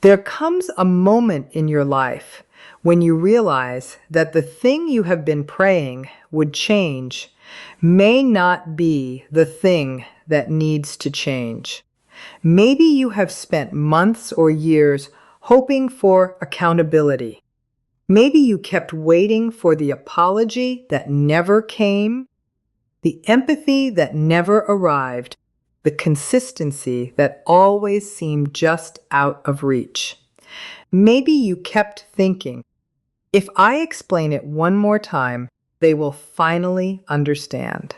There comes a moment in your life when you realize that the thing you have been praying would change may not be the thing that needs to change. Maybe you have spent months or years hoping for accountability. Maybe you kept waiting for the apology that never came, the empathy that never arrived, the consistency that always seemed just out of reach. Maybe you kept thinking, if I explain it one more time, they will finally understand.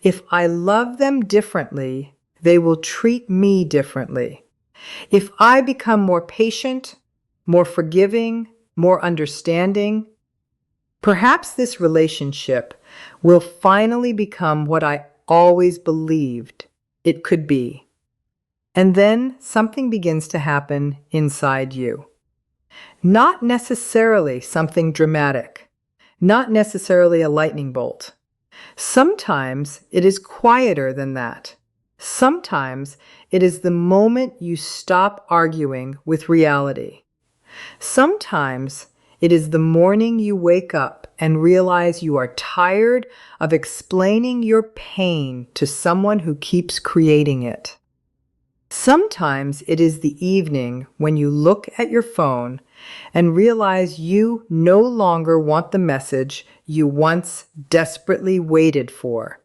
If I love them differently, they will treat me differently. If I become more patient, more forgiving, more understanding, perhaps this relationship will finally become what I always believed it could be. And then something begins to happen inside you. Not necessarily something dramatic, not necessarily a lightning bolt. Sometimes it is quieter than that. Sometimes it is the moment you stop arguing with reality. Sometimes it is the morning you wake up and realize you are tired of explaining your pain to someone who keeps creating it. Sometimes it is the evening when you look at your phone and realize you no longer want the message you once desperately waited for.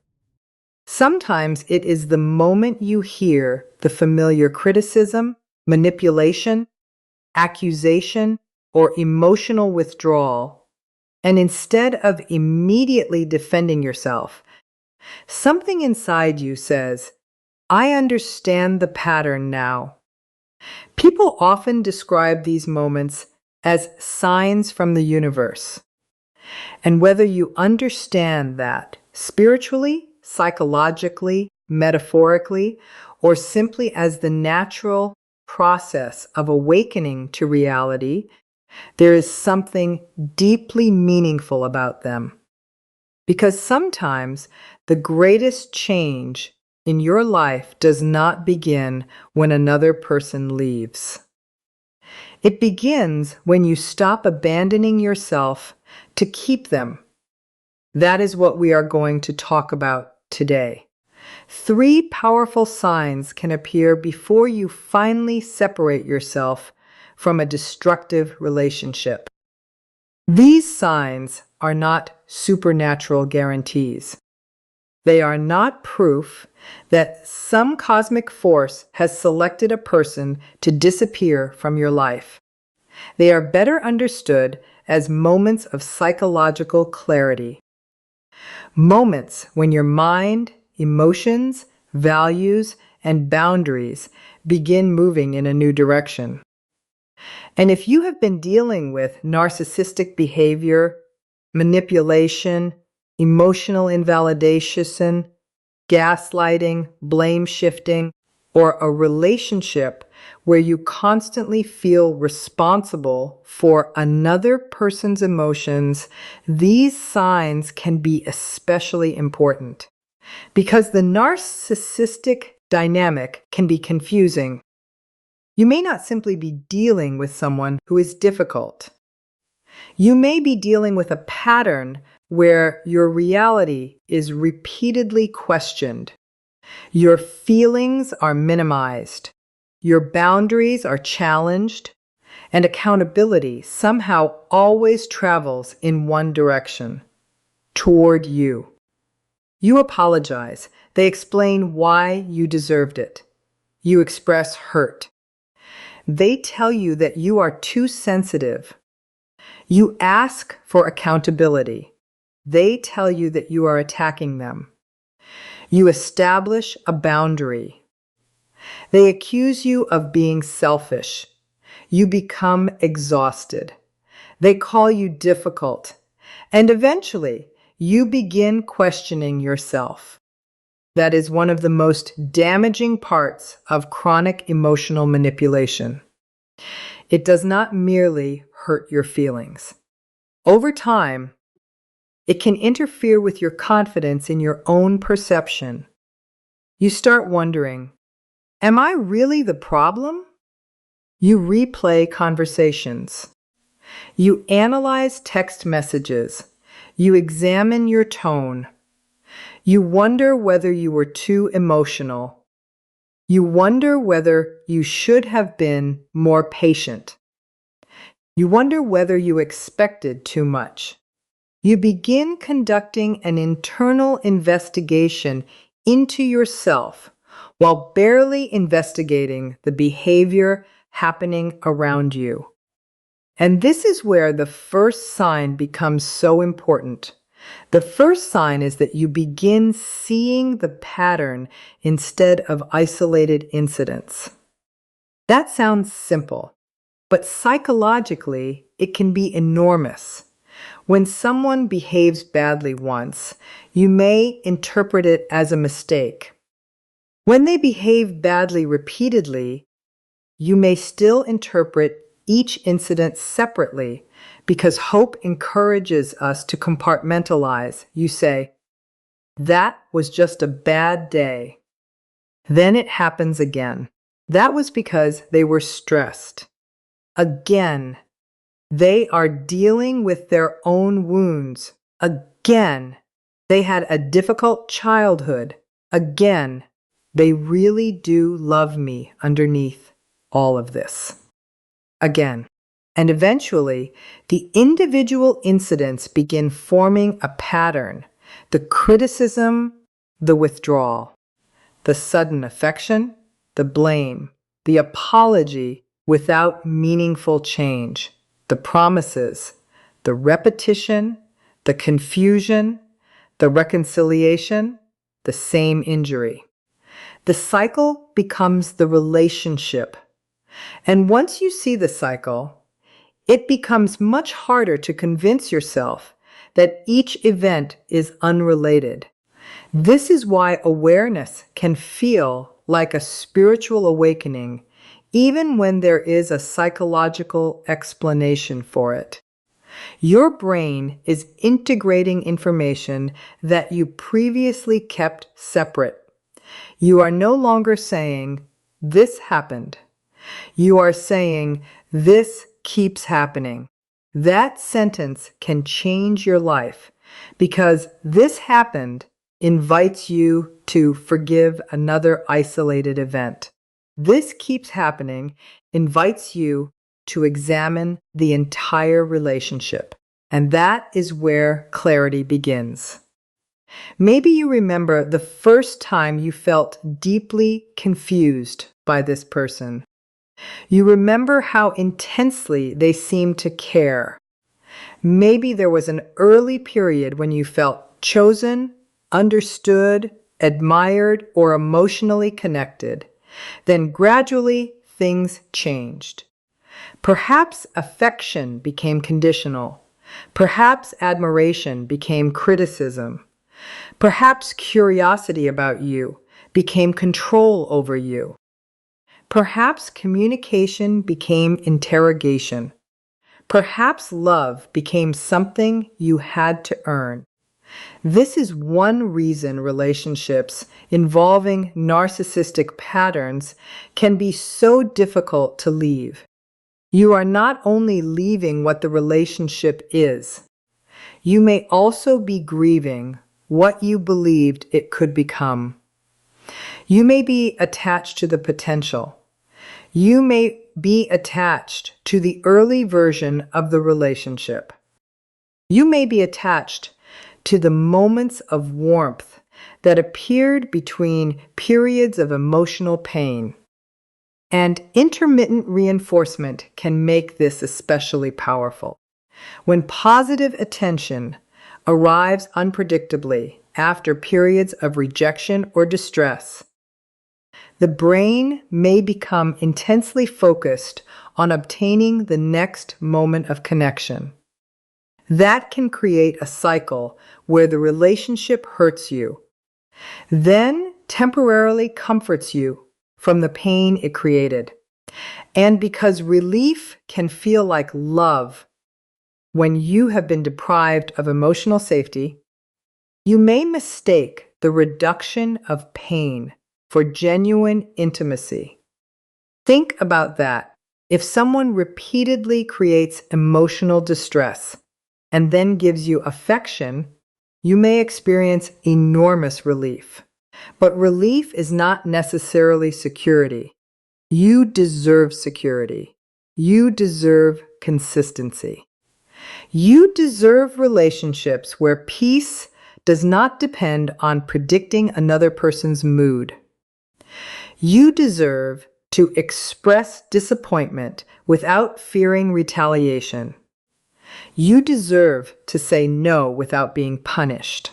Sometimes it is the moment you hear the familiar criticism, manipulation, accusation, or emotional withdrawal, and instead of immediately defending yourself, something inside you says, I understand the pattern now. People often describe these moments as signs from the universe. And whether you understand that spiritually, psychologically, metaphorically, or simply as the natural process of awakening to reality, there is something deeply meaningful about them. Because sometimes the greatest change in your life does not begin when another person leaves. It begins when you stop abandoning yourself to keep them. That is what we are going to talk about today. 3 powerful signs can appear before you finally separate yourself from a destructive relationship. These signs are not supernatural guarantees. They are not proof that some cosmic force has selected a person to disappear from your life. They are better understood as moments of psychological clarity. Moments when your mind, emotions, values, and boundaries begin moving in a new direction. And if you have been dealing with narcissistic behavior, manipulation, emotional invalidation, gaslighting, blame shifting, or a relationship where you constantly feel responsible for another person's emotions, these signs can be especially important because the narcissistic dynamic can be confusing. You may not simply be dealing with someone who is difficult. You may be dealing with a pattern where your reality is repeatedly questioned. Your feelings are minimized. Your boundaries are challenged. And accountability somehow always travels in one direction, toward you. You apologize. They explain why you deserved it. You express hurt. They tell you that you are too sensitive. You ask for accountability. They tell you that you are attacking them. You establish a boundary. They accuse you of being selfish. You become exhausted. They call you difficult. And eventually, you begin questioning yourself. That is one of the most damaging parts of chronic emotional manipulation. It does not merely hurt your feelings. Over time, it can interfere with your confidence in your own perception. You start wondering, am I really the problem? You replay conversations. You analyze text messages. You examine your tone. You wonder whether you were too emotional. You wonder whether you should have been more patient. You wonder whether you expected too much. You begin conducting an internal investigation into yourself while barely investigating the behavior happening around you. And this is where the first sign becomes so important. The first sign is that you begin seeing the pattern instead of isolated incidents. That sounds simple, but psychologically, it can be enormous. When someone behaves badly once, you may interpret it as a mistake. When they behave badly repeatedly, you may still interpret each incident separately because hope encourages us to compartmentalize. You say, "That was just a bad day." Then it happens again. That was because they were stressed. Again, they are dealing with their own wounds. Again, they had a difficult childhood. Again, they really do love me underneath all of this. Again. And eventually, the individual incidents begin forming a pattern: the criticism, the withdrawal, the sudden affection, the blame, the apology without meaningful change, the promises, the repetition, the confusion, the reconciliation, the same injury. The cycle becomes the relationship. And once you see the cycle, it becomes much harder to convince yourself that each event is unrelated. This is why awareness can feel like a spiritual awakening, even when there is a psychological explanation for it. Your brain is integrating information that you previously kept separate. You are no longer saying, "This happened." You are saying, "This keeps happening." That sentence can change your life because "this happened" invites you to forgive another isolated event. "This keeps happening" invites you to examine the entire relationship. And that is where clarity begins. Maybe you remember the first time you felt deeply confused by this person. You remember how intensely they seemed to care. Maybe there was an early period when you felt chosen, understood, admired, or emotionally connected. Then gradually things changed. Perhaps affection became conditional. Perhaps admiration became criticism. Perhaps curiosity about you became control over you. Perhaps communication became interrogation. Perhaps love became something you had to earn. This is one reason relationships involving narcissistic patterns can be so difficult to leave. You are not only leaving what the relationship is, you may also be grieving what you believed it could become. You may be attached to the potential. You may be attached to the early version of the relationship. You may be attached to the moments of warmth that appeared between periods of emotional pain. And intermittent reinforcement can make this especially powerful. When positive attention arrives unpredictably after periods of rejection or distress, the brain may become intensely focused on obtaining the next moment of connection. That can create a cycle where the relationship hurts you, then temporarily comforts you from the pain it created. And because relief can feel like love when you have been deprived of emotional safety, you may mistake the reduction of pain for genuine intimacy. Think about that. If someone repeatedly creates emotional distress and then gives you affection, you may experience enormous relief. But relief is not necessarily security. You deserve security. You deserve consistency. You deserve relationships where peace does not depend on predicting another person's mood. You deserve to express disappointment without fearing retaliation. You deserve to say no without being punished.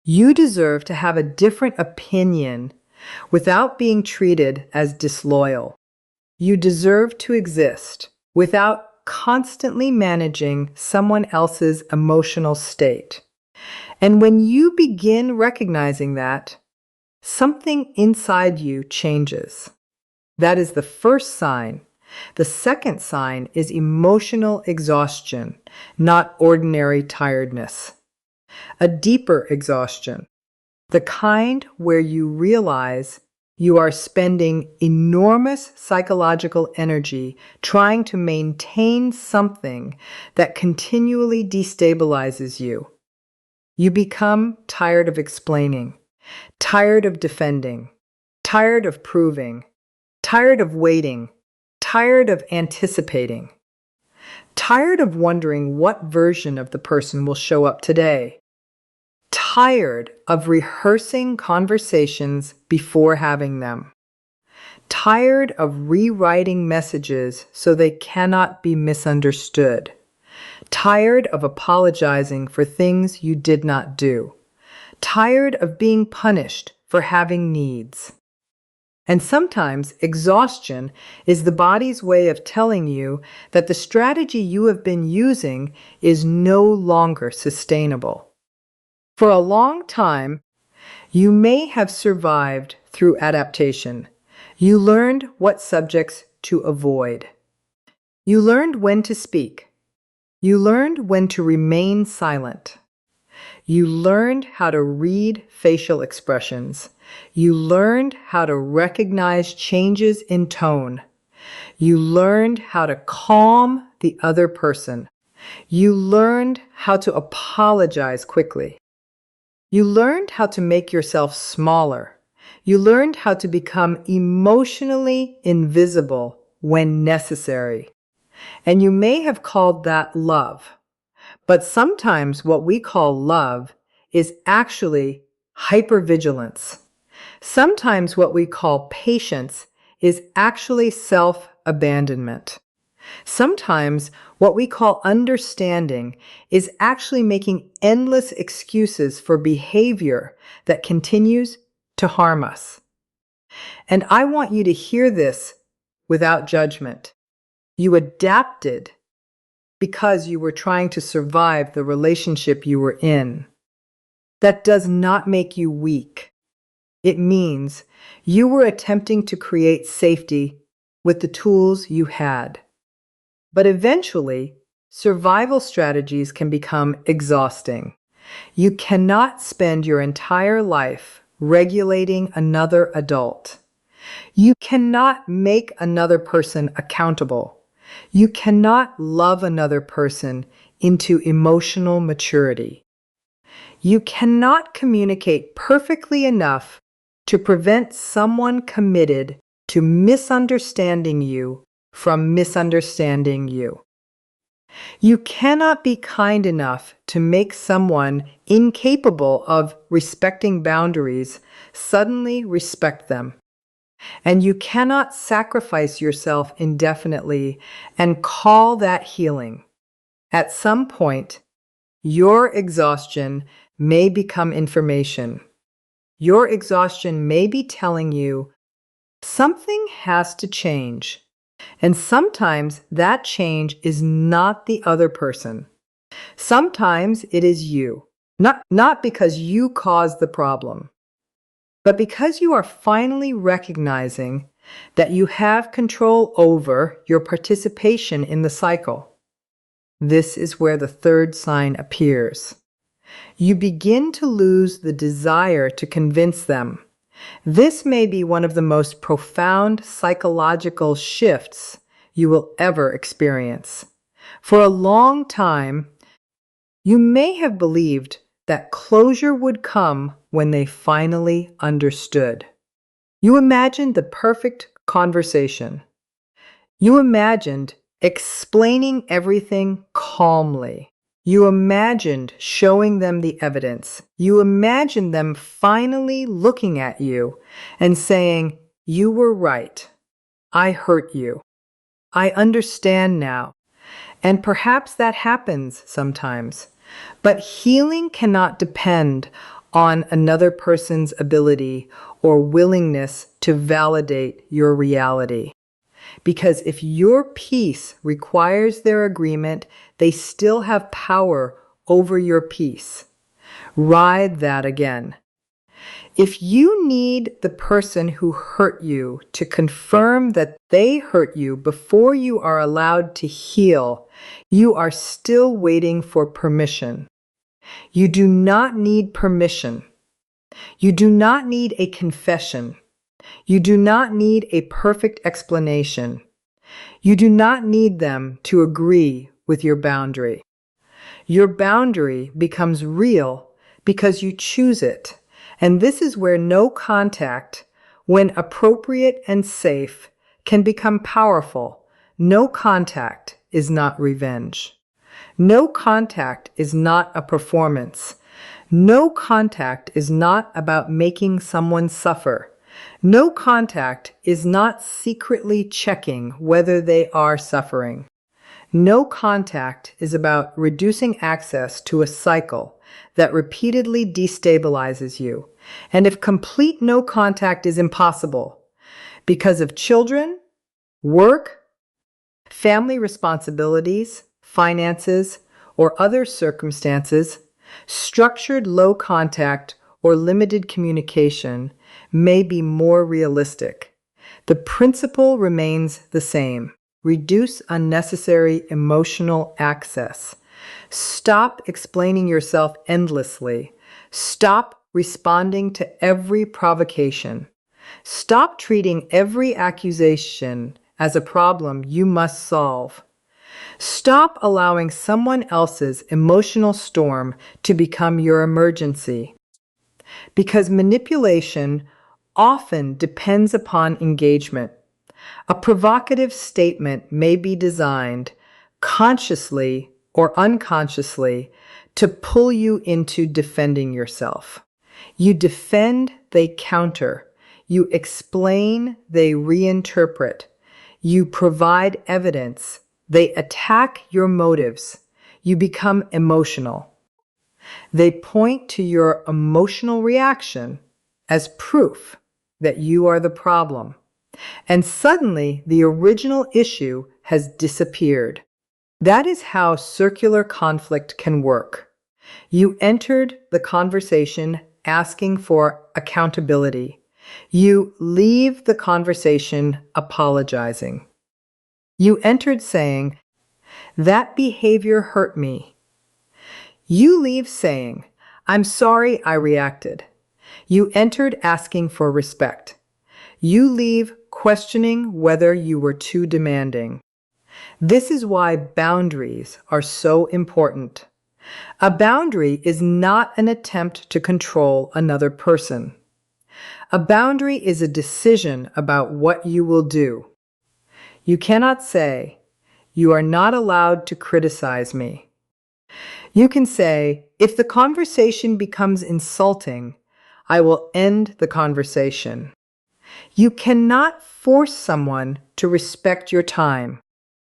You deserve to have a different opinion without being treated as disloyal. You deserve to exist without constantly managing someone else's emotional state. And when you begin recognizing that, something inside you changes. That is the first sign. The second sign is emotional exhaustion, not ordinary tiredness. A deeper exhaustion, the kind where you realize you are spending enormous psychological energy trying to maintain something that continually destabilizes you. You become tired of explaining, tired of defending, tired of proving, tired of waiting, tired of anticipating, tired of wondering what version of the person will show up today, tired of rehearsing conversations before having them, tired of rewriting messages so they cannot be misunderstood, tired of apologizing for things you did not do, tired of being punished for having needs. And sometimes exhaustion is the body's way of telling you that the strategy you have been using is no longer sustainable. For a long time, you may have survived through adaptation. You learned what subjects to avoid. You learned when to speak. You learned when to remain silent. You learned how to read facial expressions. You learned how to recognize changes in tone. You learned how to calm the other person. You learned how to apologize quickly. You learned how to make yourself smaller. You learned how to become emotionally invisible when necessary. And you may have called that love. But sometimes what we call love is actually hypervigilance. Sometimes what we call patience is actually self-abandonment. Sometimes what we call understanding is actually making endless excuses for behavior that continues to harm us. And I want you to hear this without judgment. You adapted because you were trying to survive the relationship you were in. That does not make you weak. It means you were attempting to create safety with the tools you had. But eventually, survival strategies can become exhausting. You cannot spend your entire life regulating another adult. You cannot make another person accountable. You cannot love another person into emotional maturity. You cannot communicate perfectly enough to prevent someone committed to misunderstanding you from misunderstanding you. You cannot be kind enough to make someone incapable of respecting boundaries suddenly respect them. And you cannot sacrifice yourself indefinitely and call that healing. At some point, your exhaustion may become information. Your exhaustion may be telling you something has to change. And sometimes that change is not the other person. Sometimes it is you. Not because you caused the problem, but because you are finally recognizing that you have control over your participation in the cycle. This is where the third sign appears. You begin to lose the desire to convince them. This may be one of the most profound psychological shifts you will ever experience. For a long time, you may have believed that closure would come when they finally understood. You imagined the perfect conversation. You imagined explaining everything calmly. You imagined showing them the evidence. You imagined them finally looking at you and saying, "You were right. I hurt you. I understand now." And perhaps that happens sometimes. But healing cannot depend on another person's ability or willingness to validate your reality. Because if your peace requires their agreement, they still have power over your peace. Ride that again. If you need the person who hurt you to confirm that they hurt you before you are allowed to heal, you are still waiting for permission. You do not need permission. You do not need a confession. You do not need a perfect explanation. You do not need them to agree with your boundary. Your boundary becomes real because you choose it. And this is where no contact, when appropriate and safe, can become powerful. No contact is not revenge. No contact is not a performance. No contact is not about making someone suffer. No contact is not secretly checking whether they are suffering. No contact is about reducing access to a cycle that repeatedly destabilizes you. And if complete no contact is impossible because of children, work, family responsibilities, finances, or other circumstances, structured low contact or limited communication may be more realistic. The principle remains the same. Reduce unnecessary emotional access. Stop explaining yourself endlessly. Stop responding to every provocation. Stop treating every accusation as a problem you must solve. Stop allowing someone else's emotional storm to become your emergency. Because manipulation often depends upon engagement. A provocative statement may be designed, consciously or unconsciously, to pull you into defending yourself. You defend, they counter. You explain, they reinterpret. You provide evidence, they attack your motives. You become emotional. They point to your emotional reaction as proof that you are the problem. And suddenly, the original issue has disappeared. That is how circular conflict can work. You entered the conversation asking for accountability. You leave the conversation apologizing. You entered saying, "That behavior hurt me." You leave saying, "I'm sorry I reacted." You entered asking for respect. You leave questioning whether you were too demanding. This is why boundaries are so important. A boundary is not an attempt to control another person. A boundary is a decision about what you will do. You cannot say, "You are not allowed to criticize me." You can say, "If the conversation becomes insulting, I will end the conversation." You cannot force someone to respect your time.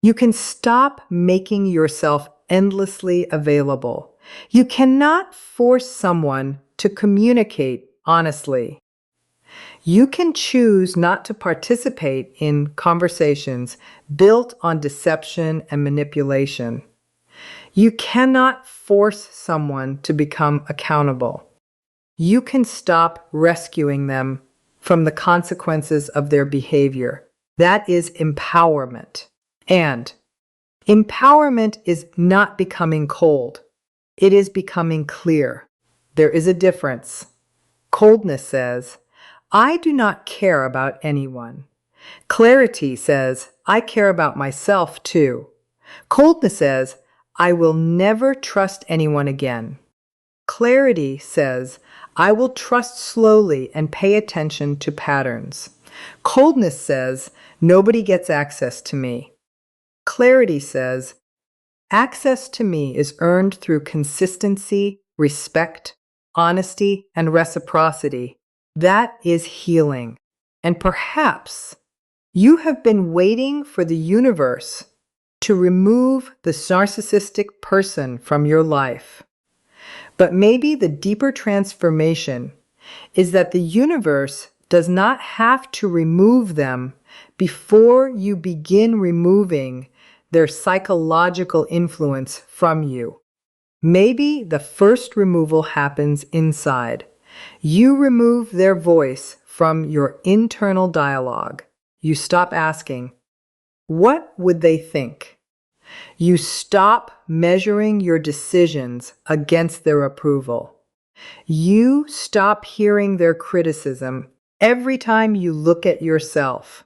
You can stop making yourself endlessly available. You cannot force someone to communicate honestly. You can choose not to participate in conversations built on deception and manipulation. You cannot force someone to become accountable. You can stop rescuing them from the consequences of their behavior. That is empowerment. And empowerment is not becoming cold. It is becoming clear. There is a difference. Coldness says, "I do not care about anyone." Clarity says, I care about myself too. Coldness says, I will never trust anyone again. Clarity says, I will trust slowly and pay attention to patterns. Coldness says, nobody gets access to me. Clarity says, access to me is earned through consistency, respect, honesty, and reciprocity. That is healing. And perhaps you have been waiting for the universe to remove the narcissistic person from your life. But maybe the deeper transformation is that the universe does not have to remove them before you begin removing their psychological influence from you. Maybe the first removal happens inside. You remove their voice from your internal dialogue. You stop asking, what would they think? You stop measuring your decisions against their approval. You stop hearing their criticism every time you look at yourself.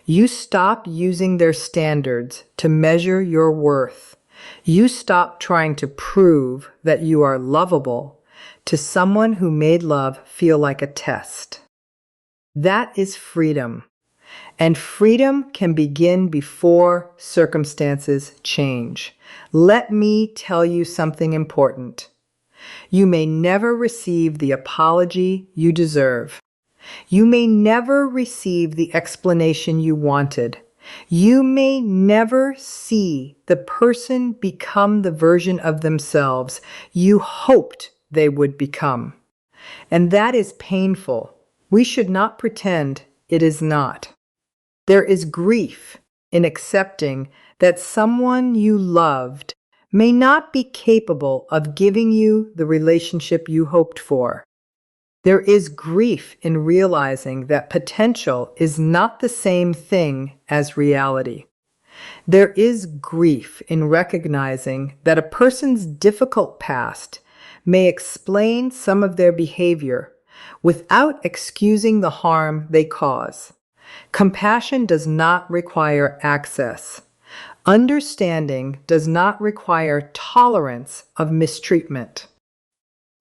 You stop using their standards to measure your worth. You stop trying to prove that you are lovable to someone who made love feel like a test. That is freedom. And freedom can begin before circumstances change. Let me tell you something important. You may never receive the apology you deserve. You may never receive the explanation you wanted. You may never see the person become the version of themselves you hoped they would become. And that is painful. We should not pretend it is not. There is grief in accepting that someone you loved may not be capable of giving you the relationship you hoped for. There is grief in realizing that potential is not the same thing as reality. There is grief in recognizing that a person's difficult past may explain some of their behavior without excusing the harm they cause. Compassion does not require access. Understanding does not require tolerance of mistreatment.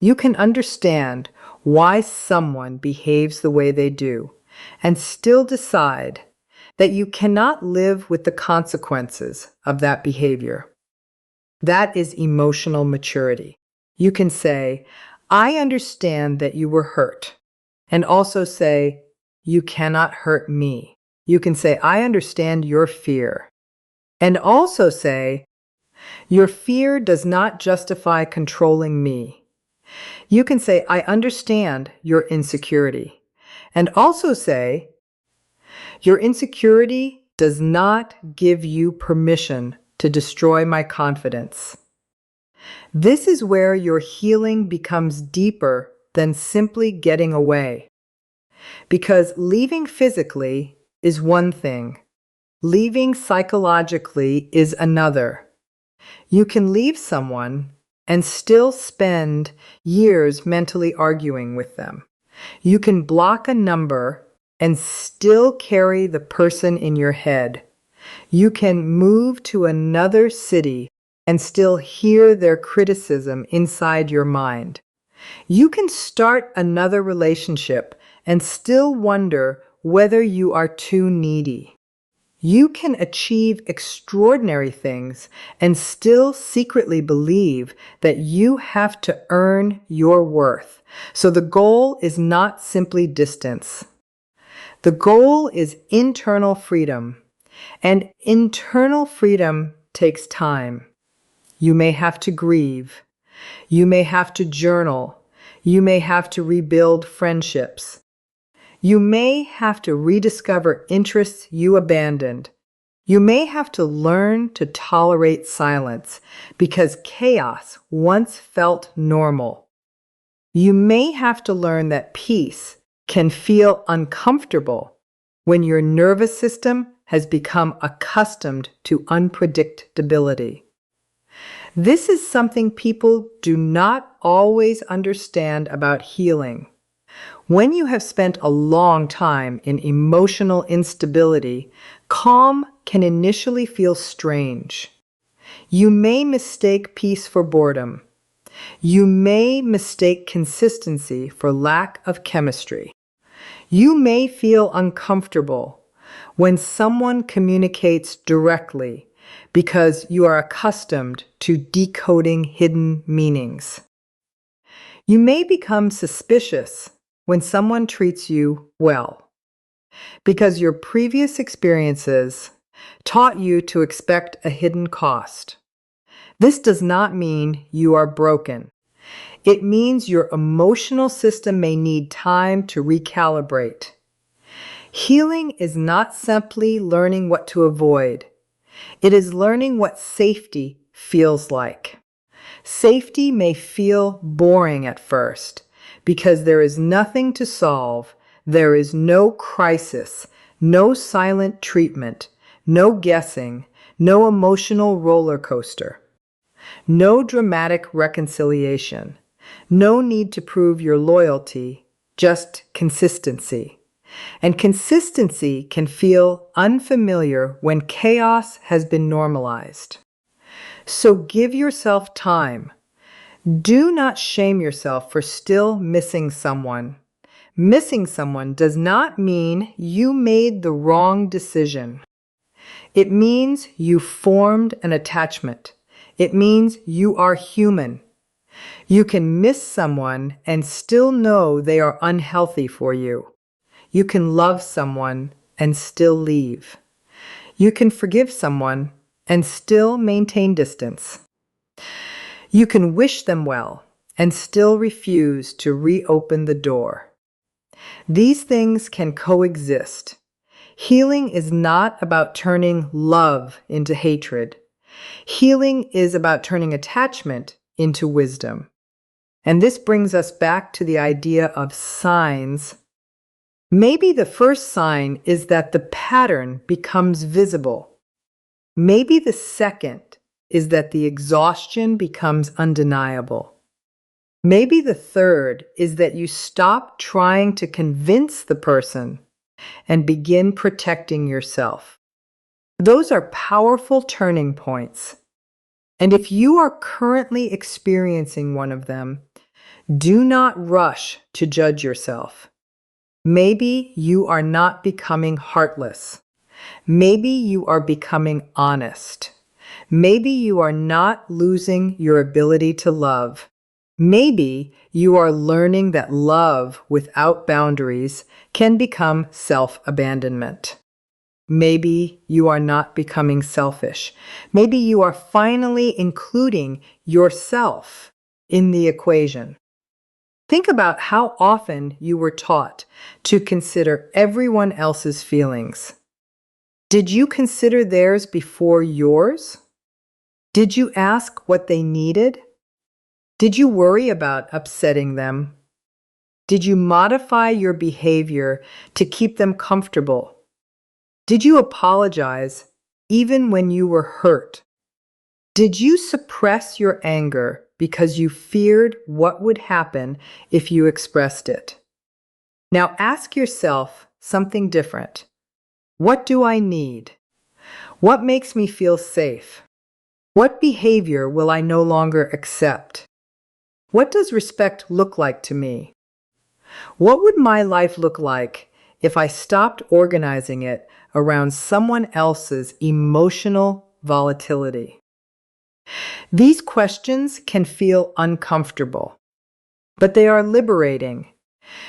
You can understand why someone behaves the way they do and still decide that you cannot live with the consequences of that behavior. That is emotional maturity. You can say, I understand that you were hurt, and also say, you cannot hurt me. You can say, I understand your fear. And also say, your fear does not justify controlling me. You can say, I understand your insecurity. And also say, your insecurity does not give you permission to destroy my confidence. This is where your healing becomes deeper than simply getting away. Because leaving physically is one thing. Leaving psychologically is another. You can leave someone and still spend years mentally arguing with them. You can block a number and still carry the person in your head. You can move to another city and still hear their criticism inside your mind. You can start another relationship and still wonder whether you are too needy. You can achieve extraordinary things and still secretly believe that you have to earn your worth. So the goal is not simply distance. The goal is internal freedom. And internal freedom takes time. You may have to grieve. You may have to journal. You may have to rebuild friendships. You may have to rediscover interests you abandoned. You may have to learn to tolerate silence because chaos once felt normal. You may have to learn that peace can feel uncomfortable when your nervous system has become accustomed to unpredictability. This is something people do not always understand about healing. When you have spent a long time in emotional instability, calm can initially feel strange. You may mistake peace for boredom. You may mistake consistency for lack of chemistry. You may feel uncomfortable when someone communicates directly because you are accustomed to decoding hidden meanings. You may become suspicious when someone treats you well because your previous experiences taught you to expect a hidden cost. This does not mean you are broken. It means your emotional system may need time to recalibrate. Healing is not simply learning what to avoid. It is learning what safety feels like. Safety may feel boring at first because there is nothing to solve. There is no crisis, no silent treatment, no guessing, no emotional roller coaster, no dramatic reconciliation, no need to prove your loyalty, just consistency. And consistency can feel unfamiliar when chaos has been normalized. So give yourself time. Do not shame yourself for still missing someone. Missing someone does not mean you made the wrong decision. It means you formed an attachment. It means you are human. You can miss someone and still know they are unhealthy for you. You can love someone and still leave. You can forgive someone and still maintain distance. You can wish them well and still refuse to reopen the door. These things can coexist. Healing is not about turning love into hatred. Healing is about turning attachment into wisdom. And this brings us back to the idea of signs. Maybe the first sign is that the pattern becomes visible. Maybe the second is that the exhaustion becomes undeniable. Maybe the third is that you stop trying to convince the person and begin protecting yourself. Those are powerful turning points. And if you are currently experiencing one of them, do not rush to judge yourself. Maybe you are not becoming heartless. Maybe you are becoming honest. Maybe you are not losing your ability to love. Maybe you are learning that love without boundaries can become self-abandonment. Maybe you are not becoming selfish. Maybe you are finally including yourself in the equation. Think about how often you were taught to consider everyone else's feelings. Did you consider theirs before yours? Did you ask what they needed? Did you worry about upsetting them? Did you modify your behavior to keep them comfortable? Did you apologize even when you were hurt? Did you suppress your anger because you feared what would happen if you expressed it? Now ask yourself something different. What do I need? What makes me feel safe? What behavior will I no longer accept? What does respect look like to me? What would my life look like if I stopped organizing it around someone else's emotional volatility? These questions can feel uncomfortable, but they are liberating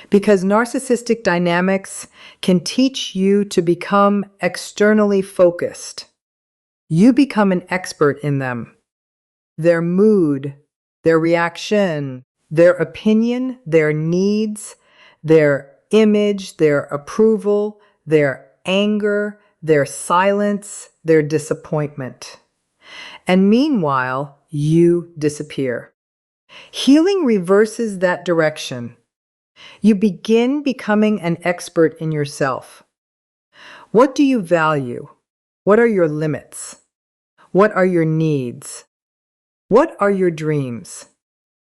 because narcissistic dynamics can teach you to become externally focused. You become an expert in them. Their mood, their reaction, their opinion, their needs, their image, their approval, their anger, their silence, their disappointment. And meanwhile, you disappear. Healing reverses that direction. You begin becoming an expert in yourself. What do you value? What are your limits? What are your needs? What are your dreams?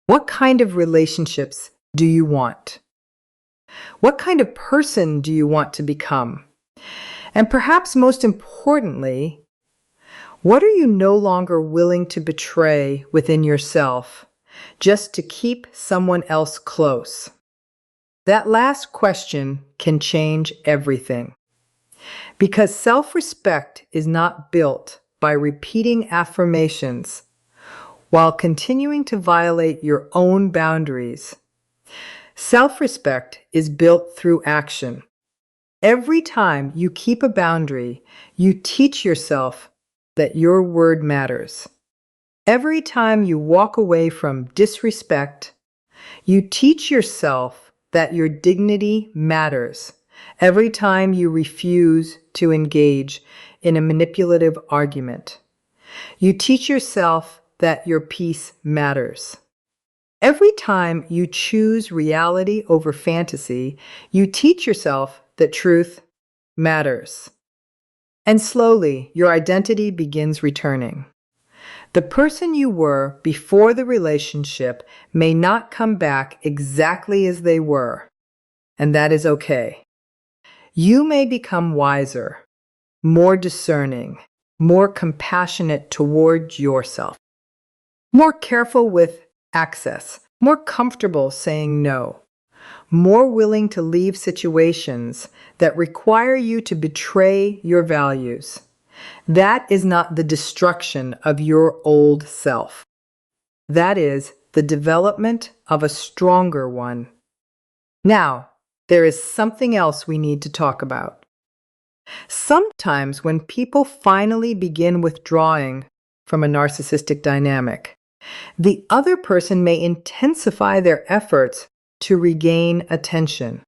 What kind of relationships do you want? What kind of person do you want to become? And perhaps most importantly, what are you no longer willing to betray within yourself just to keep someone else close? That last question can change everything. Because self-respect is not built by repeating affirmations while continuing to violate your own boundaries. Self-respect is built through action. Every time you keep a boundary, you teach yourself that your word matters. Every time you walk away from disrespect, you teach yourself that your dignity matters. Every time you refuse to engage in a manipulative argument, you teach yourself that your peace matters. Every time you choose reality over fantasy, you teach yourself that truth matters. And slowly, your identity begins returning. The person you were before the relationship may not come back exactly as they were, and that is okay. You may become wiser, more discerning, more compassionate towards yourself, more careful with access, more comfortable saying no, more willing to leave situations that require you to betray your values. That is not the destruction of your old self. That is the development of a stronger one. Now, there is something else we need to talk about. Sometimes when people finally begin withdrawing from a narcissistic dynamic, the other person may intensify their efforts to regain attention.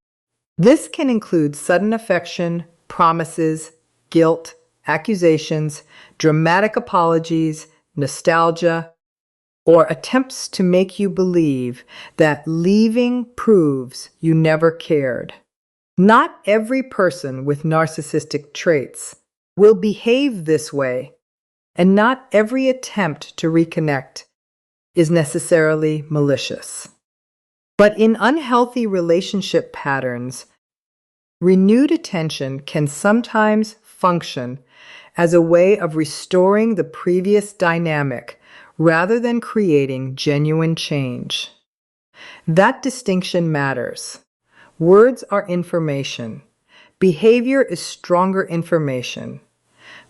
This can include sudden affection, promises, guilt, accusations, dramatic apologies, nostalgia, or attempts to make you believe that leaving proves you never cared. Not every person with narcissistic traits will behave this way, and not every attempt to reconnect is necessarily malicious. But in unhealthy relationship patterns, renewed attention can sometimes function as a way of restoring the previous dynamic rather than creating genuine change. That distinction matters. Words are information. Behavior is stronger information.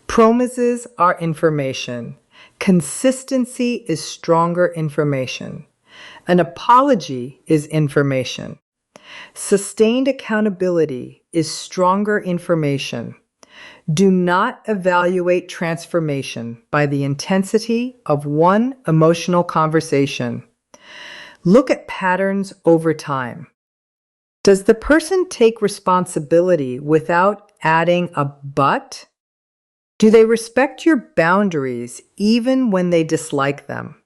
Promises are information. Consistency is stronger information. An apology is information. Sustained accountability is stronger information. Do not evaluate transformation by the intensity of one emotional conversation. Look at patterns over time. Does the person take responsibility without adding a but? Do they respect your boundaries even when they dislike them?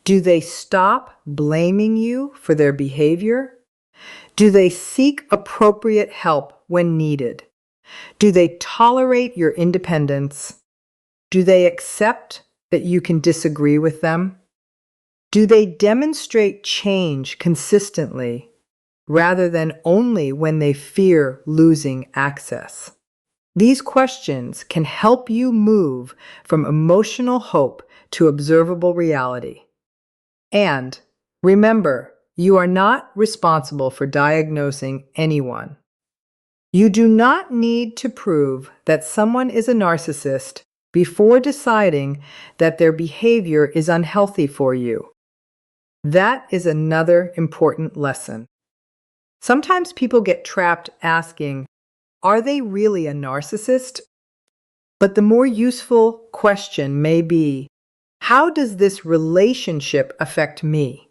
Do they stop blaming you for their behavior? Do they seek appropriate help when needed? Do they tolerate your independence? Do they accept that you can disagree with them? Do they demonstrate change consistently rather than only when they fear losing access? These questions can help you move from emotional hope to observable reality. And remember, you are not responsible for diagnosing anyone. You do not need to prove that someone is a narcissist before deciding that their behavior is unhealthy for you. That is another important lesson. Sometimes people get trapped asking, are they really a narcissist? But the more useful question may be, how does this relationship affect me?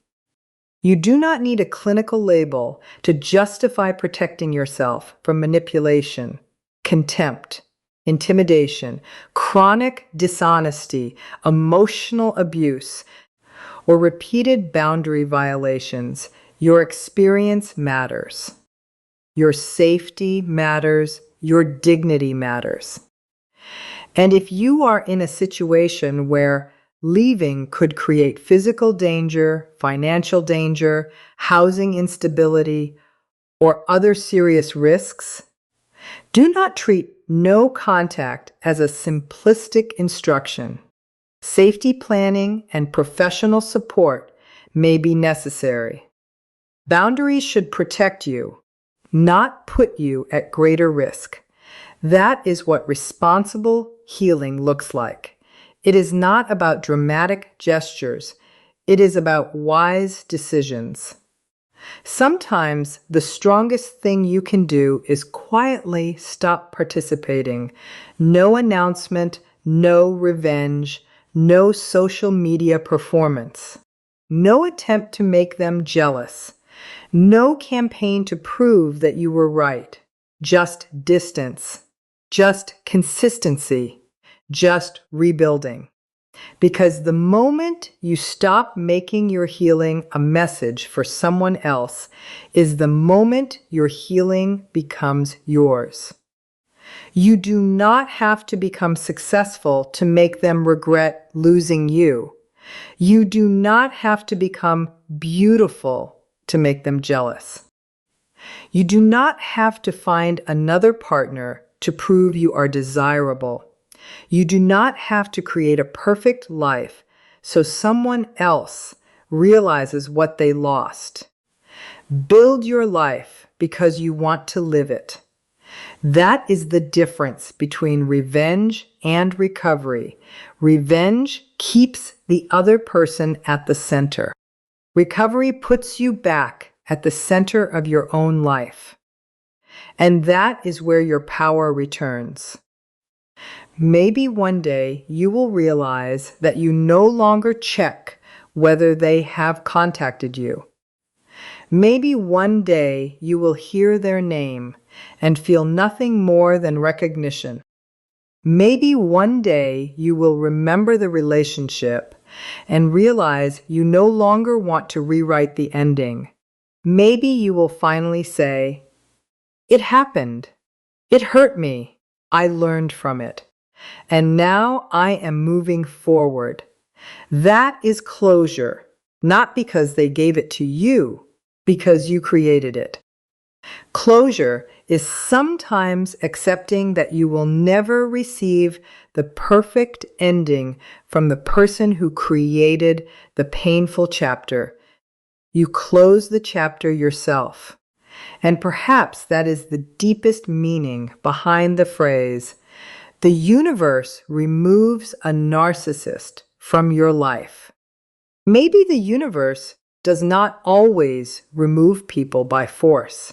You do not need a clinical label to justify protecting yourself from manipulation, contempt, intimidation, chronic dishonesty, emotional abuse, or repeated boundary violations. Your experience matters. Your safety matters. Your dignity matters. And if you are in a situation where leaving could create physical danger, financial danger, housing instability, or other serious risks, do not treat no contact as a simplistic instruction. Safety planning and professional support may be necessary. Boundaries should protect you, not put you at greater risk. That is what responsible healing looks like. It is not about dramatic gestures. It is about wise decisions. Sometimes the strongest thing you can do is quietly stop participating. No announcement, no revenge, no social media performance. No attempt to make them jealous. No campaign to prove that you were right. Just distance. Just consistency. Just rebuilding. Because the moment you stop making your healing a message for someone else is the moment your healing becomes yours. You do not have to become successful to make them regret losing you. You do not have to become beautiful to make them jealous. You do not have to find another partner to prove you are desirable. You do not have to create a perfect life so someone else realizes what they lost. Build your life because you want to live it. That is the difference between revenge and recovery. Revenge keeps the other person at the center. Recovery puts you back at the center of your own life. And that is where your power returns. Maybe one day you will realize that you no longer check whether they have contacted you. Maybe one day you will hear their name and feel nothing more than recognition. Maybe one day you will remember the relationship and realize you no longer want to rewrite the ending. Maybe you will finally say, "It happened. It hurt me. I learned from it. And now I am moving forward." That is closure, not because they gave it to you, because you created it. Closure is sometimes accepting that you will never receive the perfect ending from the person who created the painful chapter. You close the chapter yourself. And perhaps that is the deepest meaning behind the phrase, "The universe removes a narcissist from your life." Maybe the universe does not always remove people by force.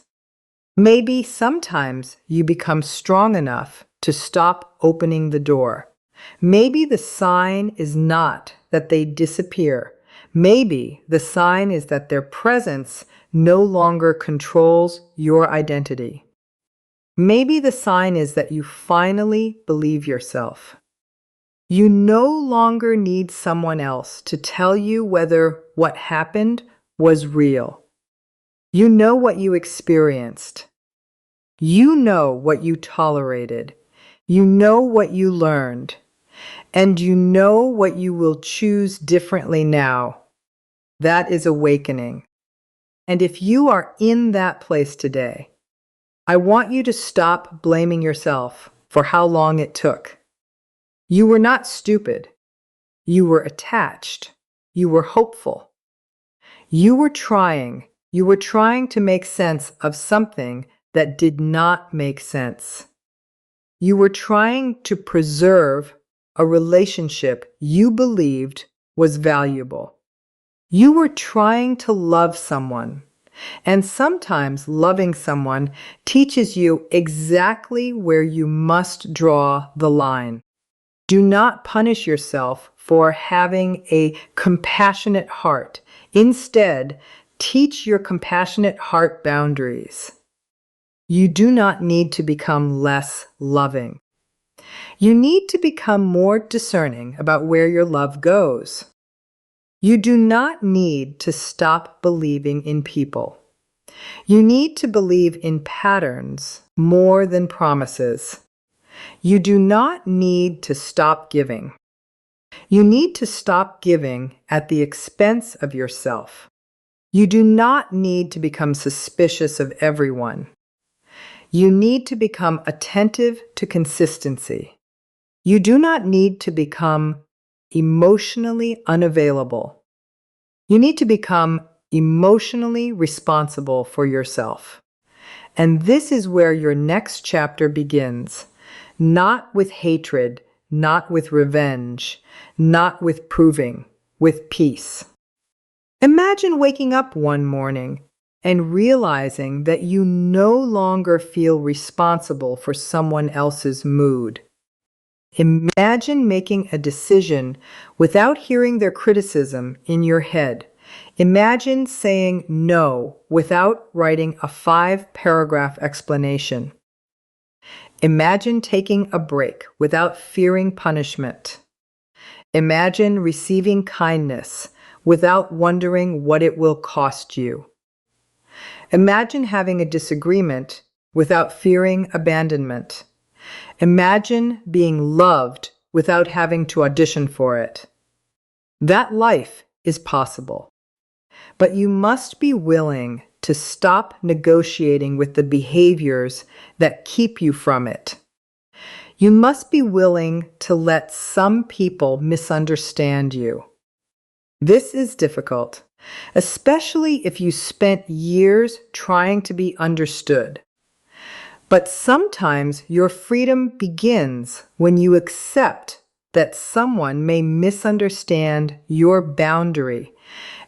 Maybe sometimes you become strong enough to stop opening the door. Maybe the sign is not that they disappear. Maybe the sign is that their presence no longer controls your identity. Maybe the sign is that you finally believe yourself. You no longer need someone else to tell you whether what happened was real. You know what you experienced. You know what you tolerated. You know what you learned. And you know what you will choose differently now. That is awakening. And if you are in that place today, I want you to stop blaming yourself for how long it took. You were not stupid. You were attached. You were hopeful. You were trying. You were trying to make sense of something that did not make sense. You were trying to preserve a relationship you believed was valuable. You were trying to love someone. And sometimes loving someone teaches you exactly where you must draw the line. Do not punish yourself for having a compassionate heart. Instead, teach your compassionate heart boundaries. You do not need to become less loving. You need to become more discerning about where your love goes. You do not need to stop believing in people. You need to believe in patterns more than promises. You do not need to stop giving. You need to stop giving at the expense of yourself. You do not need to become suspicious of everyone. You need to become attentive to consistency. You do not need to become emotionally unavailable. You need to become emotionally responsible for yourself. And this is where your next chapter begins. Not with hatred, not with revenge, not with proving, with peace. Imagine waking up one morning and realizing that you no longer feel responsible for someone else's mood. Imagine making a decision without hearing their criticism in your head. Imagine saying no without writing a 5-paragraph explanation. Imagine taking a break without fearing punishment. Imagine receiving kindness without wondering what it will cost you. Imagine having a disagreement without fearing abandonment. Imagine being loved without having to audition for it. That life is possible. But you must be willing to stop negotiating with the behaviors that keep you from it. You must be willing to let some people misunderstand you. This is difficult, especially if you spent years trying to be understood. But sometimes your freedom begins when you accept that someone may misunderstand your boundary,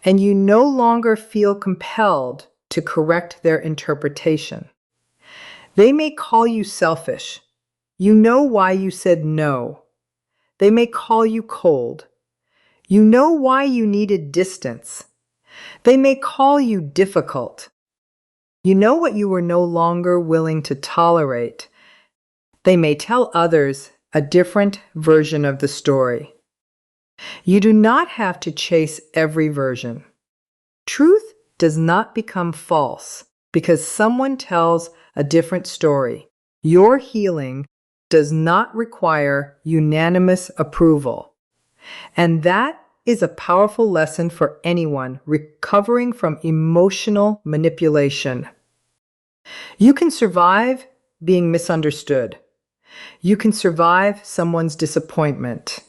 and you no longer feel compelled to correct their interpretation. They may call you selfish. You know why you said no. They may call you cold. You know why you needed distance. They may call you difficult. You know what you were no longer willing to tolerate. They may tell others a different version of the story. You do not have to chase every version. Truth does not become false because someone tells a different story. Your healing does not require unanimous approval. And that is a powerful lesson for anyone recovering from emotional manipulation. You can survive being misunderstood. You can survive someone's disappointment.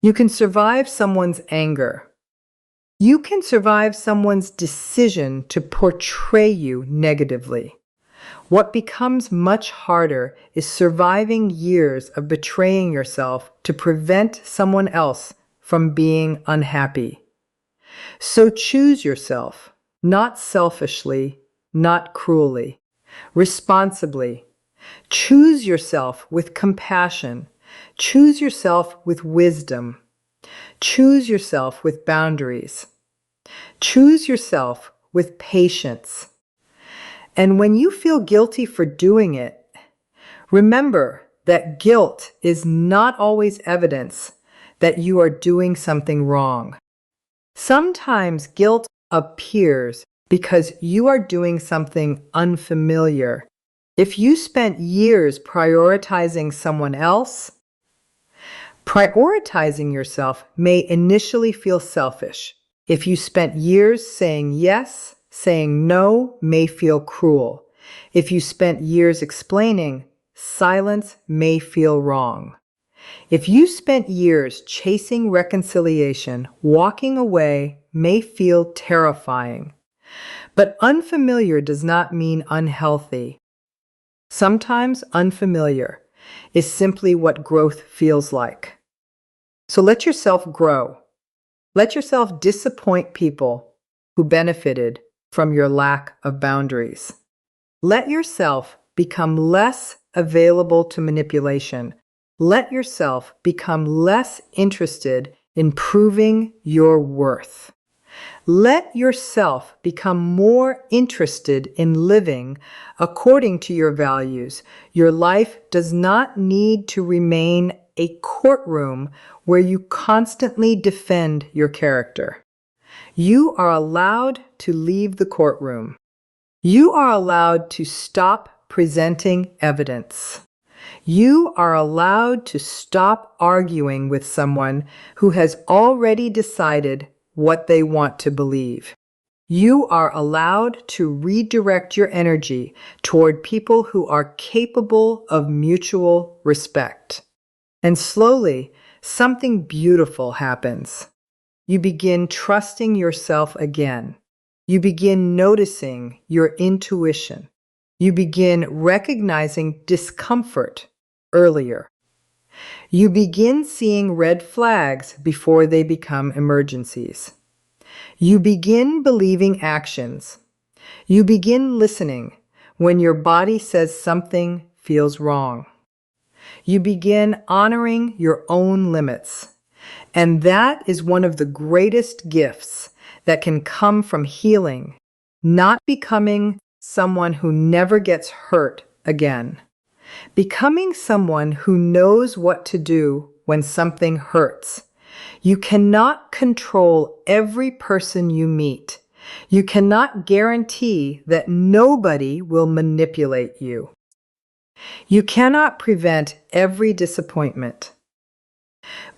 You can survive someone's anger. You can survive someone's decision to portray you negatively. What becomes much harder is surviving years of betraying yourself to prevent someone else from being unhappy. So choose yourself, not selfishly, not cruelly, responsibly. Choose yourself with compassion. Choose yourself with wisdom. Choose yourself with boundaries. Choose yourself with patience. And when you feel guilty for doing it, remember that guilt is not always evidence that you are doing something wrong. Sometimes guilt appears because you are doing something unfamiliar. If you spent years prioritizing someone else, prioritizing yourself may initially feel selfish. If you spent years saying yes, saying no may feel cruel. If you spent years explaining, silence may feel wrong. If you spent years chasing reconciliation, walking away may feel terrifying. But unfamiliar does not mean unhealthy. Sometimes unfamiliar is simply what growth feels like. So let yourself grow. Let yourself disappoint people who benefited from your lack of boundaries. Let yourself become less available to manipulation. Let yourself become less interested in proving your worth. Let yourself become more interested in living according to your values. Your life does not need to remain a courtroom where you constantly defend your character. You are allowed to leave the courtroom. You are allowed to stop presenting evidence. You are allowed to stop arguing with someone who has already decided what they want to believe. You are allowed to redirect your energy toward people who are capable of mutual respect. And slowly, something beautiful happens. You begin trusting yourself again. You begin noticing your intuition. You begin recognizing discomfort earlier. You begin seeing red flags before they become emergencies. You begin believing actions. You begin listening when your body says something feels wrong. You begin honoring your own limits. And that is one of the greatest gifts that can come from healing, not becoming someone who never gets hurt again. Becoming someone who knows what to do when something hurts. You cannot control every person you meet. You cannot guarantee that nobody will manipulate you. You cannot prevent every disappointment.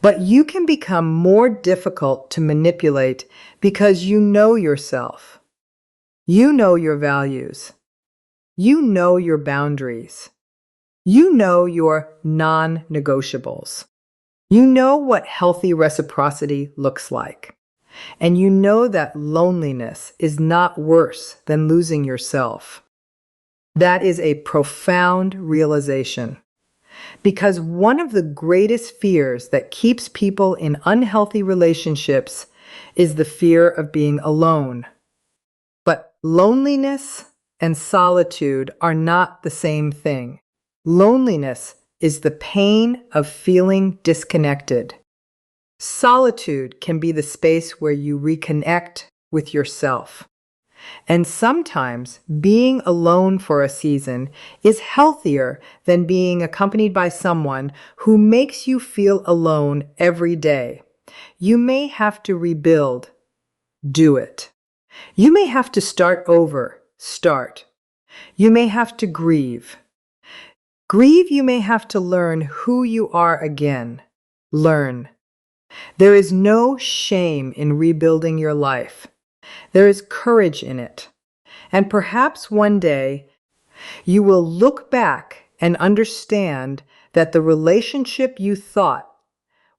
But you can become more difficult to manipulate because you know yourself. You know your values. You know your boundaries. You know your non-negotiables. You know what healthy reciprocity looks like. And you know that loneliness is not worse than losing yourself. That is a profound realization. Because one of the greatest fears that keeps people in unhealthy relationships is the fear of being alone. But loneliness and solitude are not the same thing. Loneliness is the pain of feeling disconnected. Solitude can be the space where you reconnect with yourself. And sometimes being alone for a season is healthier than being accompanied by someone who makes you feel alone every day. You may have to rebuild. Do it. You may have to start over. Start. You may have to grieve. Grieve, you may have to learn who you are again. Learn. There is no shame in rebuilding your life. There is courage in it. And perhaps one day you will look back and understand that the relationship you thought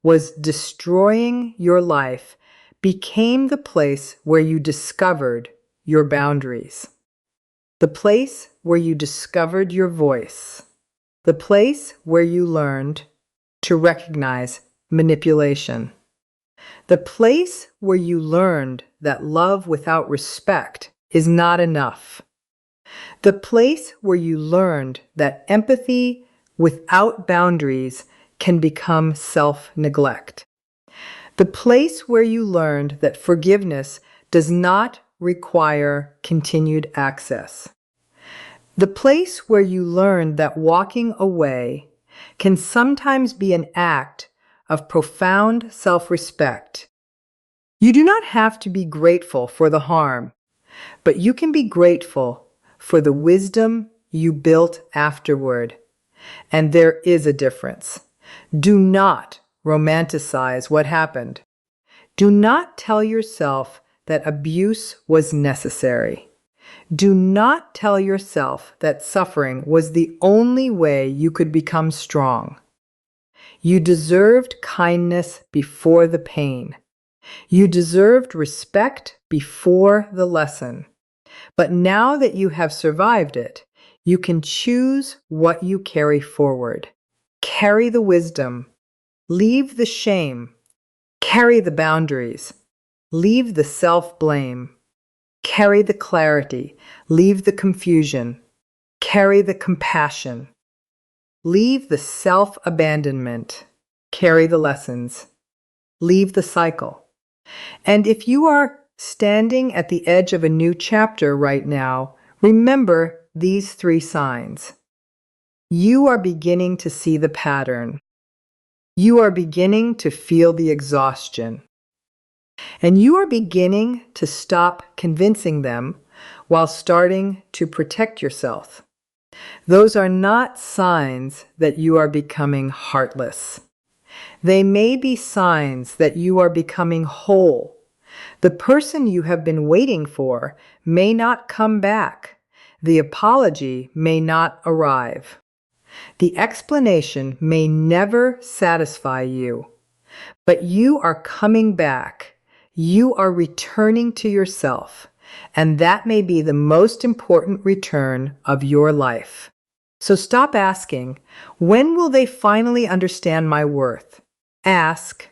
was destroying your life became the place where you discovered your boundaries. The place where you discovered your voice. The place where you learned to recognize manipulation. The place where you learned that love without respect is not enough. The place where you learned that empathy without boundaries can become self-neglect. The place where you learned that forgiveness does not require continued access. The place where you learned that walking away can sometimes be an act of profound self-respect. You do not have to be grateful for the harm, but you can be grateful for the wisdom you built afterward. And there is a difference. Do not romanticize what happened. Do not tell yourself that abuse was necessary. Do not tell yourself that suffering was the only way you could become strong. You deserved kindness before the pain. You deserved respect before the lesson. But now that you have survived it, you can choose what you carry forward. Carry the wisdom. Leave the shame. Carry the boundaries. Leave the self-blame. Carry the clarity. Leave the confusion. Carry the compassion. Leave the self-abandonment. Carry the lessons. Leave the cycle. And if you are standing at the edge of a new chapter right now, remember these 3 signs. You are beginning to see the pattern. You are beginning to feel the exhaustion. And you are beginning to stop convincing them while starting to protect yourself. Those are not signs that you are becoming heartless. They may be signs that you are becoming whole, The person you have been waiting for may not come back. The apology may not arrive. The explanation may never satisfy you. But you are coming back. You are returning to yourself. And that may be the most important return of your life. So stop asking, when will they finally understand my worth? Ask,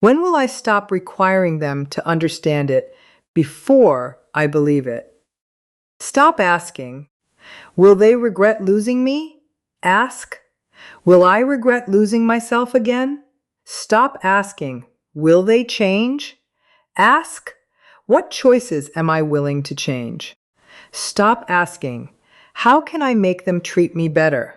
when will I stop requiring them to understand it before I believe it? Stop asking, will they regret losing me? Ask, will I regret losing myself again? Stop asking, will they change? Ask, what choices am I willing to change? Stop asking, how can I make them treat me better?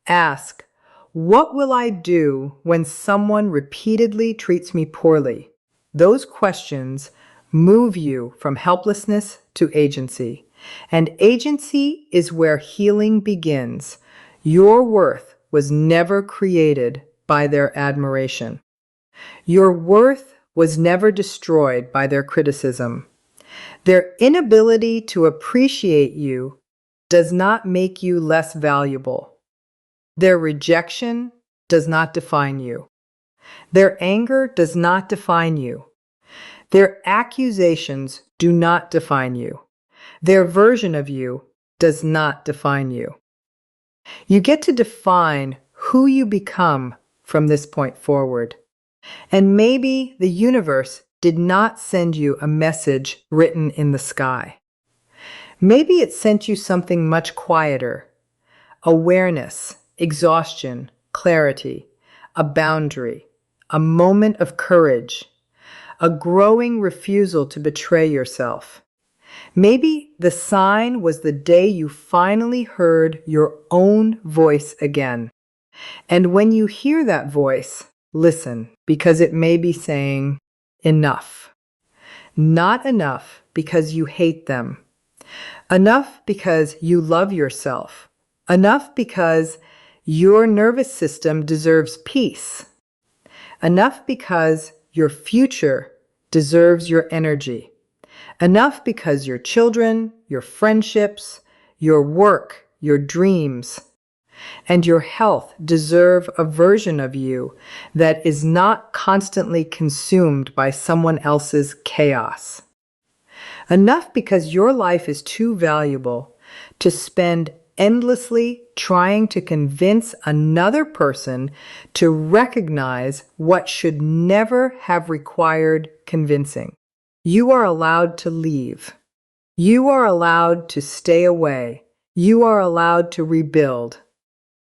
Ask, what will I do when someone repeatedly treats me poorly? Those questions move you from helplessness to agency. And agency is where healing begins. Your worth was never created by their admiration. Your worth was never destroyed by their criticism. Their inability to appreciate you does not make you less valuable. Their rejection does not define you. Their anger does not define you. Their accusations do not define you. Their version of you does not define you. You get to define who you become from this point forward. And maybe the universe did not send you a message written in the sky. Maybe it sent you something much quieter: awareness, exhaustion, clarity, a boundary, a moment of courage, a growing refusal to betray yourself. Maybe the sign was the day you finally heard your own voice again. And when you hear that voice, listen, because it may be saying, enough. Not enough because you hate them. Enough because you love yourself. Enough because your nervous system deserves peace. Enough because your future deserves your energy. Enough because your children, your friendships, your work, your dreams, and your health deserve a version of you that is not constantly consumed by someone else's chaos. Enough because your life is too valuable to spend endlessly trying to convince another person to recognize what should never have required convincing. You are allowed to leave. You are allowed to stay away. You are allowed to rebuild.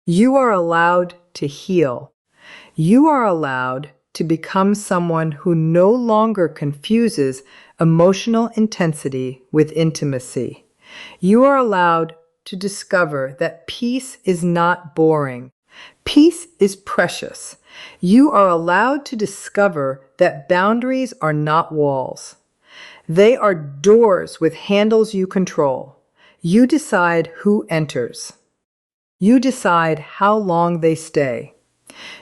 You are allowed to heal. You are allowed to become someone who no longer confuses emotional intensity with intimacy. You are allowed to discover that peace is not boring. Peace is precious. You are allowed to discover that boundaries are not walls. They are doors with handles you control. You decide who enters. You decide how long they stay.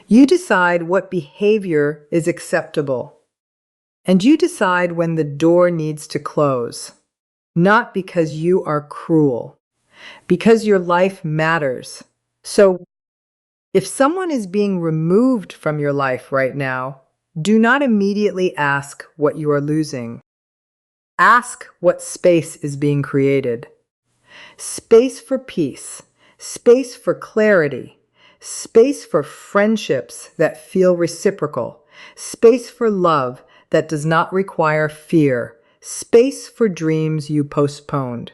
You decide what behavior is acceptable. And you decide when the door needs to close. Not because you are cruel, because your life matters. So, if someone is being removed from your life right now, do not immediately ask what you are losing. Ask what space is being created. Space for peace, space for clarity, space for friendships that feel reciprocal, space for love that does not require fear, space for dreams you postponed.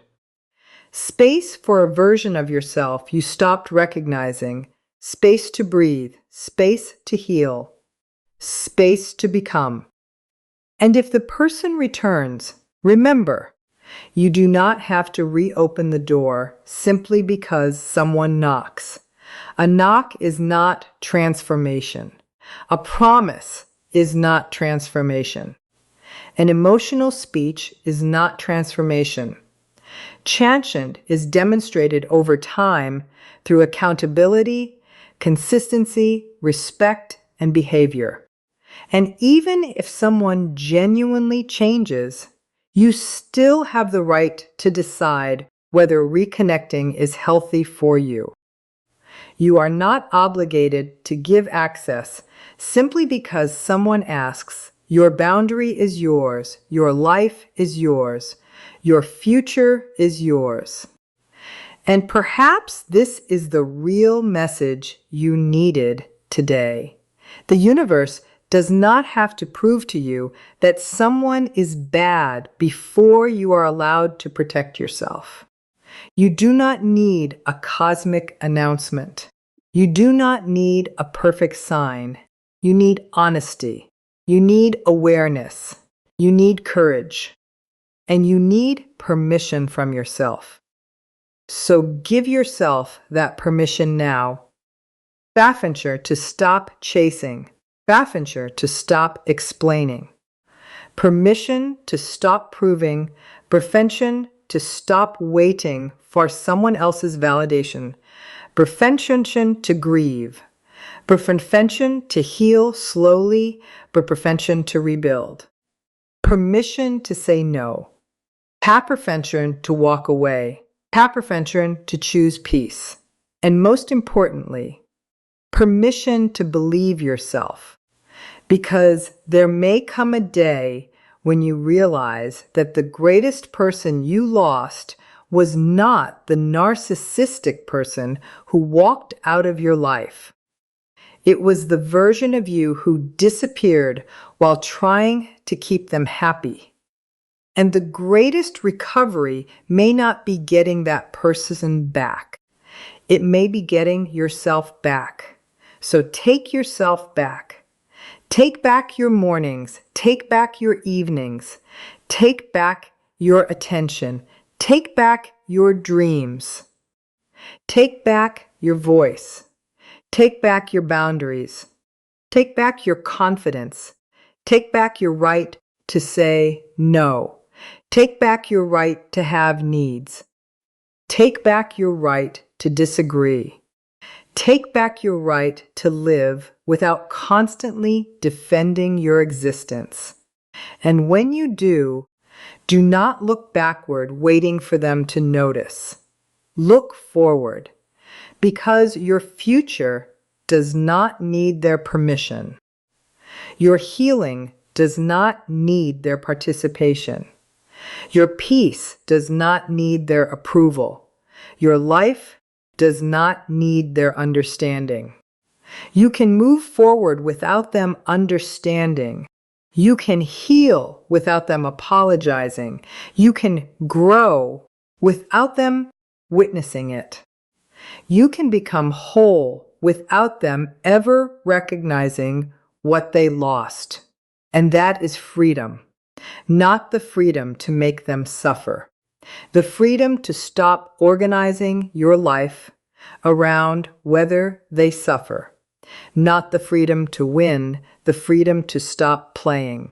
Space for a version of yourself you stopped recognizing, space to breathe, space to heal, space to become. And if the person returns, remember, you do not have to reopen the door simply because someone knocks. A knock is not transformation. A promise is not transformation. An emotional speech is not transformation. Chanchant is demonstrated over time through accountability, consistency, respect, and behavior. And even if someone genuinely changes, you still have the right to decide whether reconnecting is healthy for you. You are not obligated to give access simply because someone asks. Your boundary is yours. Your life is yours. Your future is yours. And perhaps this is the real message you needed today. The universe does not have to prove to you that someone is bad before you are allowed to protect yourself. You do not need a cosmic announcement. You do not need a perfect sign. You need honesty. You need awareness. You need courage. And you need permission from yourself. So give yourself that permission now. Baffincher to stop chasing. Baffincher to stop explaining. Permission to stop proving. Prevention to stop waiting for someone else's validation. Prevention to grieve. Prevention to heal slowly. Prevention to rebuild. Permission to say no. Prevention to walk away. Prevention to choose peace. And most importantly, permission to believe yourself. Because there may come a day when you realize that the greatest person you lost was not the narcissistic person who walked out of your life. It was the version of you who disappeared while trying to keep them happy. And the greatest recovery may not be getting that person back. It may be getting yourself back. So take yourself back. Take back your mornings. Take back your evenings. Take back your attention. Take back your dreams. Take back your voice. Take back your boundaries. Take back your confidence. Take back your right to say no. Take back your right to have needs. Take back your right to disagree. Take back your right to live without constantly defending your existence. And when you do not look backward waiting for them to notice. Look forward, because your future does not need their permission. Your healing does not need their participation. Your peace does not need their approval. Your life does not need their understanding. You can move forward without them understanding. You can heal without them apologizing. You can grow without them witnessing it. You can become whole without them ever recognizing what they lost. And that is freedom. Not the freedom to make them suffer. The freedom to stop organizing your life around whether they suffer. Not the freedom to win, the freedom to stop playing.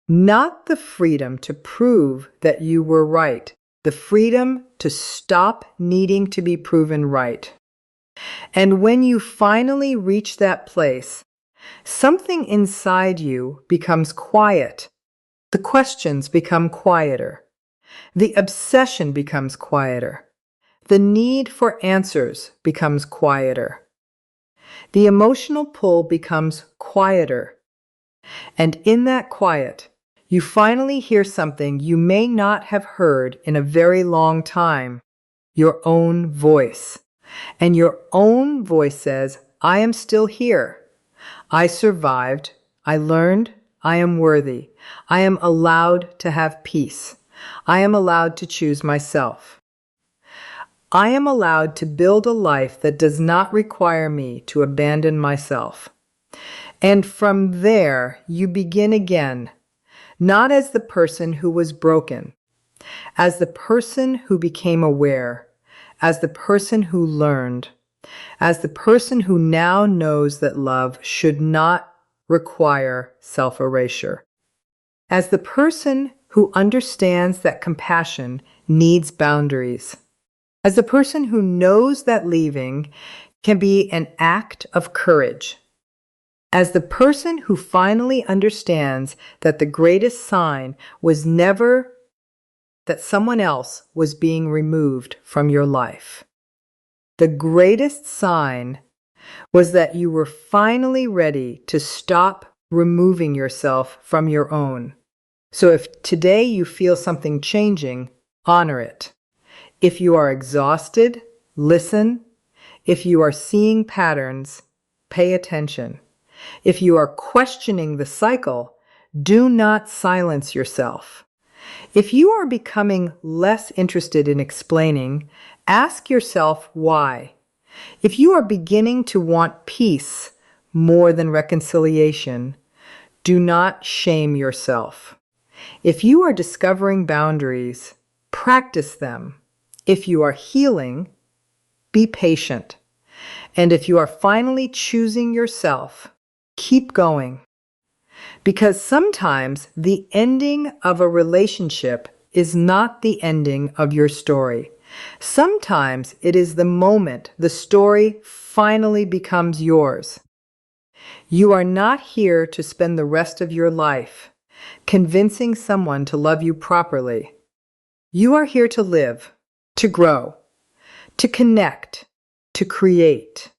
Not the freedom to prove that you were right, the freedom to stop needing to be proven right. And when you finally reach that place, something inside you becomes quiet. The questions become quieter. The obsession becomes quieter. The need for answers becomes quieter. The emotional pull becomes quieter. And in that quiet, you finally hear something you may not have heard in a very long time, your own voice. And your own voice says, I am still here. I survived. I learned. I am worthy. I am allowed to have peace. I am allowed to choose myself. I am allowed to build a life that does not require me to abandon myself. And from there, you begin again, not as the person who was broken, as the person who became aware, as the person who learned, as the person who now knows that love should not require self-erasure, as the person who understands that compassion needs boundaries, as the person who knows that leaving can be an act of courage, As the person who finally understands that the greatest sign was never that someone else was being removed from your life. The greatest sign was that you were finally ready to stop removing yourself from your own. So if today you feel something changing, honor it. If you are exhausted, listen. If you are seeing patterns, pay attention. If you are questioning the cycle, do not silence yourself. If you are becoming less interested in explaining, ask yourself why. If you are beginning to want peace more than reconciliation, do not shame yourself. If you are discovering boundaries, practice them. If you are healing, be patient. And if you are finally choosing yourself, keep going. Because sometimes the ending of a relationship is not the ending of your story. Sometimes it is the moment the story finally becomes yours. You are not here to spend the rest of your life convincing someone to love you properly. You are here to live, to grow, to connect, to create,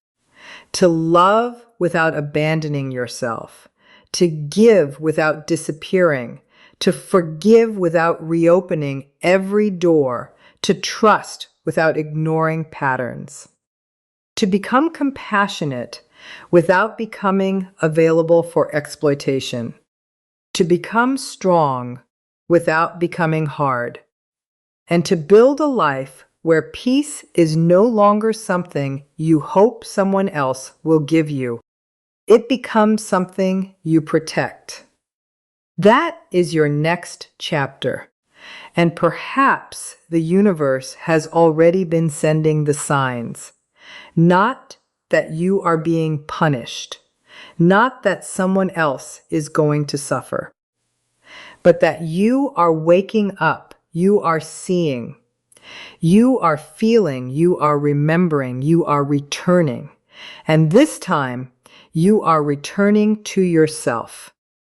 to love without abandoning yourself, to give without disappearing, to forgive without reopening every door, to trust without ignoring patterns, to become compassionate without becoming available for exploitation, to become strong without becoming hard, and to build a life where peace is no longer something you hope someone else will give you. It becomes something you protect. That is your next chapter. And perhaps the universe has already been sending the signs. Not that you are being punished, not that someone else is going to suffer, but that you are waking up, you are seeing, you are feeling, you are remembering, you are returning. And this time, you are returning to yourself.